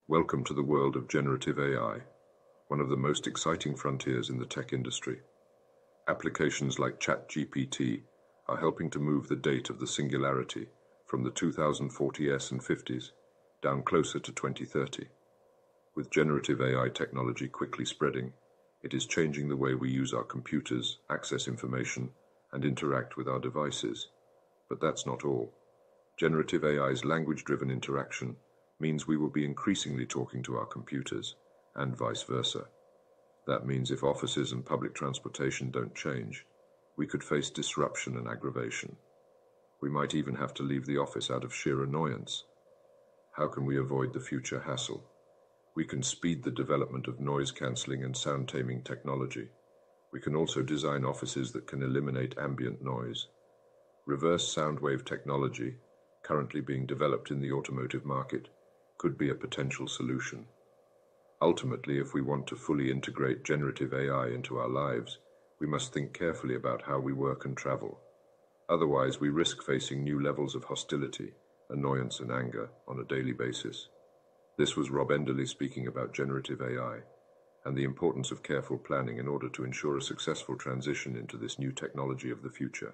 Welcome to the world of generative AI, one of the most exciting frontiers in the tech industry. Applications like ChatGPT are helping to move the date of the singularity from the 2040s and 50s down closer to 2030. With generative AI technology quickly spreading, it is changing the way we use our computers, access information, and interact with our devices. But that's not all. Generative AI's language-driven interaction means we will be increasingly talking to our computers, and vice versa. That means if offices and public transportation don't change, we could face disruption and aggravation. We might even have to leave the office out of sheer annoyance. How can we avoid the future hassle? We can speed the development of noise-cancelling and sound-taming technology. We can also design offices that can eliminate ambient noise. Reverse sound wave technology, currently being developed in the automotive market, could be a potential solution. Ultimately, if we want to fully integrate generative AI into our lives, we must think carefully about how we work and travel. Otherwise, we risk facing new levels of hostility, annoyance, and anger on a daily basis. This was Rob Enderley speaking about generative AI and the importance of careful planning in order to ensure a successful transition into this new technology of the future.